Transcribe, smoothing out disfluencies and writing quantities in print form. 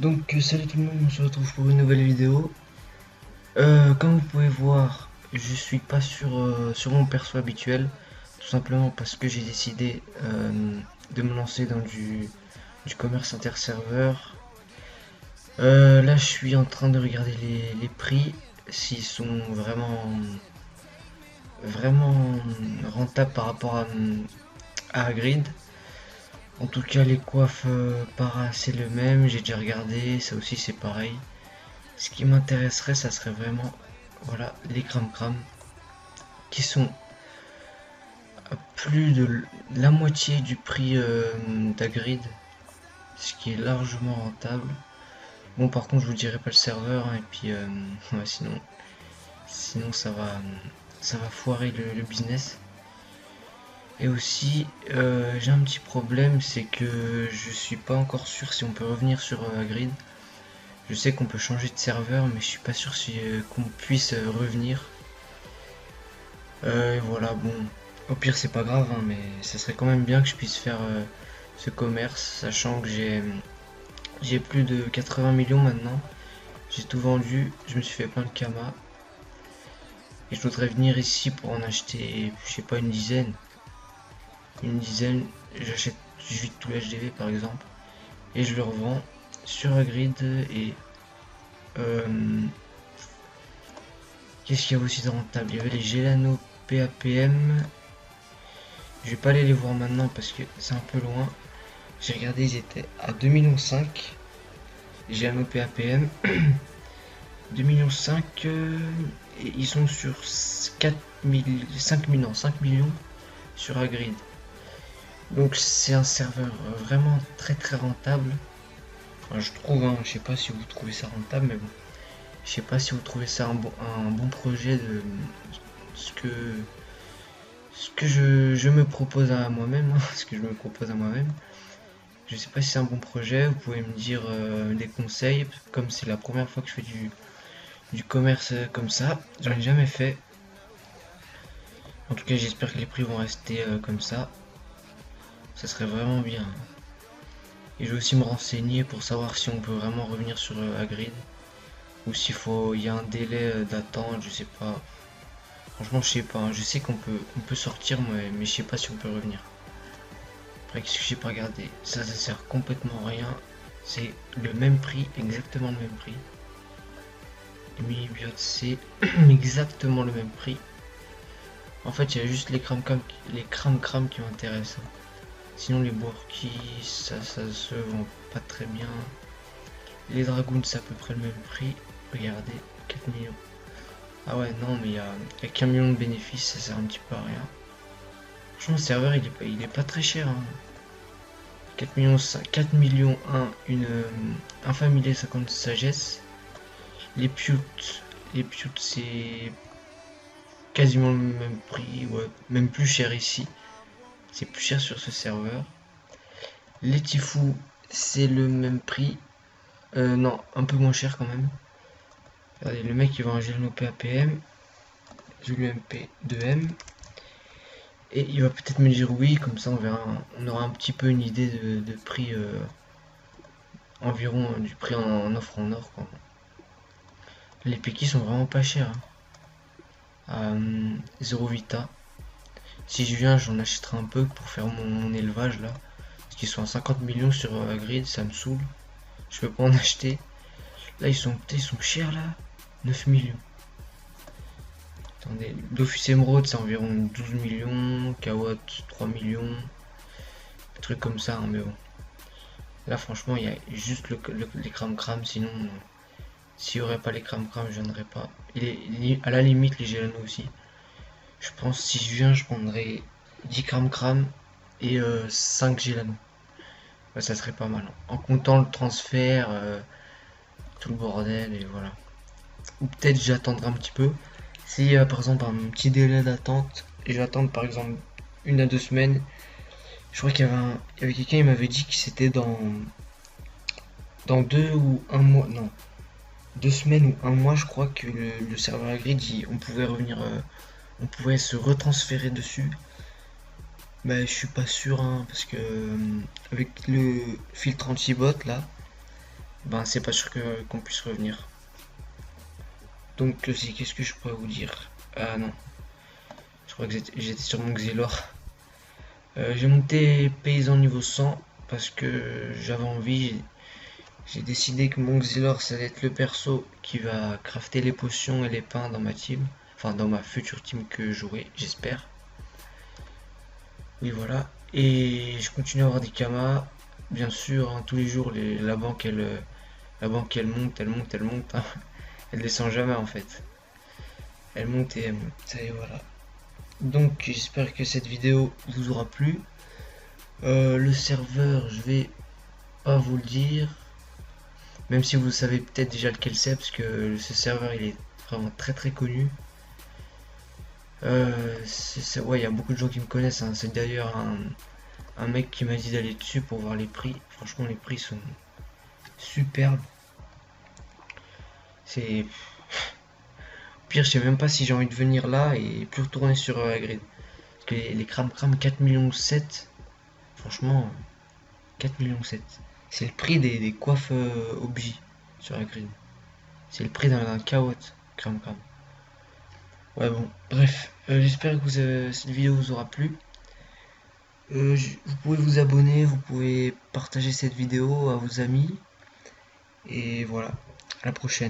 Salut tout le monde, on se retrouve pour une nouvelle vidéo. Comme vous pouvez voir, je suis pas sur mon perso habituel, tout simplement parce que j'ai décidé de me lancer dans du commerce interserveur. Là, je suis en train de regarder les prix, s'ils sont vraiment rentables par rapport à Grid. En tout cas, les coiffes para c'est le même, j'ai déjà regardé, ça aussi c'est pareil. Ce qui m'intéresserait, ça serait vraiment, voilà, les cram qui sont à plus de la moitié du prix d'Agrid, ce qui est largement rentable. Bon, par contre, je vous dirai pas le serveur, hein, et puis ouais, sinon ça va foirer le business. Et aussi, j'ai un petit problème, c'est que je suis pas encore sûr si on peut revenir sur Agrid. Je sais qu'on peut changer de serveur, mais je suis pas sûr si qu'on puisse revenir. Voilà, bon, au pire c'est pas grave, hein, mais ça serait quand même bien que je puisse faire ce commerce, sachant que j'ai plus de 80 millions maintenant. J'ai tout vendu, je me suis fait plein de kamas. Et je voudrais venir ici pour en acheter, je sais pas, une dizaine. Une dizaine, j'achète 18 tout HDV par exemple. Et je le revends sur Agrid et... qu'est-ce qu'il y a aussi de rentable? Il y avait les Gelano PAPM. Je vais pas aller les voir maintenant parce que c'est un peu loin. J'ai regardé, ils étaient à 2,5 millions. J'ai un OPAPM. 2,5 millions. Et ils sont sur 4 000, 5 millions, 5 millions sur Agrid. Donc c'est un serveur vraiment très rentable. Enfin, je trouve, hein, je sais pas si vous trouvez ça rentable, mais bon. Je sais pas si vous trouvez ça un bon projet de ce que, je me propose à moi-même. Hein, ce que je me propose à moi-même. Je sais pas si c'est un bon projet, vous pouvez me dire des conseils, comme c'est la première fois que je fais du commerce comme ça, j'en ai jamais fait. En tout cas, j'espère que les prix vont rester comme ça serait vraiment bien. Et je vais aussi me renseigner pour savoir si on peut vraiment revenir sur Agrid, ou il y a un délai d'attente, je sais pas. Franchement, je sais pas, hein. Je sais on peut sortir, mais je sais pas si on peut revenir. Après, qu'est-ce que j'ai pas regardé? Ça sert complètement à rien. C'est le même prix, exactement le même prix. Les mini-biotes, c'est exactement le même prix. En fait, il y a juste les cram qui m'intéressent. Sinon, les Borki, ça se vend pas très bien. Les Dragoons, c'est à peu près le même prix. Regardez, 4 millions. Ah ouais, non, mais il y a qu'un million de bénéfices, ça sert un petit peu à rien. Franchement, le serveur, il est pas très cher, hein. 4 millions, 4 millions 1, un familier 50 sagesse. Les putes, c'est quasiment le même prix, ouais, même plus cher ici. C'est plus cher sur ce serveur. Les Tifou, c'est le même prix. Non, un peu moins cher quand même. Regardez, le mec il vend un Gelano PAPM, UMP 2M. Et il va peut-être me dire oui, comme ça on verra, on aura un petit peu une idée de prix environ du prix en offre en or, quoi. Les Pekis sont vraiment pas chers, hein. 0 Vita. Si je viens, j'en achèterai un peu pour faire mon élevage là. Parce qu'ils sont à 50 millions sur Grid, ça me saoule. Je peux pas en acheter. Là, ils sont chers là. 9 millions. Attendez, Dofus Emerald, c'est environ 12 millions. Kawat, 3 millions. Un truc comme ça, hein, mais bon. Là, franchement, il y a juste les cram, sinon, s'il n'y aurait pas les cram, je viendrais pas. Et à la limite, les Gelano aussi. Je pense si je viens, je prendrais 10 cram et 5 Gelano. Ouais, ça serait pas mal. En comptant le transfert, tout le bordel, et voilà. Ou peut-être j'attendrai un petit peu. Si par exemple un petit délai d'attente, et j'attends par exemple 1 à 2 semaines, je crois il y avait quelqu'un qui m'avait dit que c'était dans 2 ou 1 mois, non, 2 semaines ou 1 mois, je crois que le serveur Grid, on pouvait revenir, on pouvait se retransférer dessus. Mais je suis pas sûr, hein, parce que avec le filtre anti-bot là, ben c'est pas sûr qu'on puisse revenir. Donc qu'est-ce que je pourrais vous dire? Ah non, je crois que j'étais sur mon Xelor. J'ai monté paysan niveau 100 parce que j'avais envie. J'ai décidé que mon Xelor ça allait être le perso qui va crafter les potions et les pains dans ma team. Enfin dans ma future team que j'aurai, j'espère. Oui voilà. Et je continue à avoir des kamas. Bien sûr, hein, tous les jours la banque elle monte, elle monte, elle monte, hein. Elle descend jamais en fait. Elle monte et elle monte. Et voilà. Donc j'espère que cette vidéo vous aura plu. Le serveur, je vais pas vous le dire. Même si vous savez peut-être déjà lequel c'est, parce que ce serveur il est vraiment très très connu. Ouais, il y a beaucoup de gens qui me connaissent, hein. C'est d'ailleurs un mec qui m'a dit d'aller dessus pour voir les prix. Franchement, les prix sont superbes. C'est pire, je sais même pas si j'ai envie de venir là et plus retourner sur Grid. Parce que les Cram Cram 4 millions 7, franchement, 4 millions 7. C'est le prix des coiffes Obji sur la Grid. C'est le prix d'un Kawot Cram Cram. Ouais, bon, bref, j'espère que cette vidéo vous aura plu. Vous pouvez vous abonner, vous pouvez partager cette vidéo à vos amis. Et voilà, à la prochaine.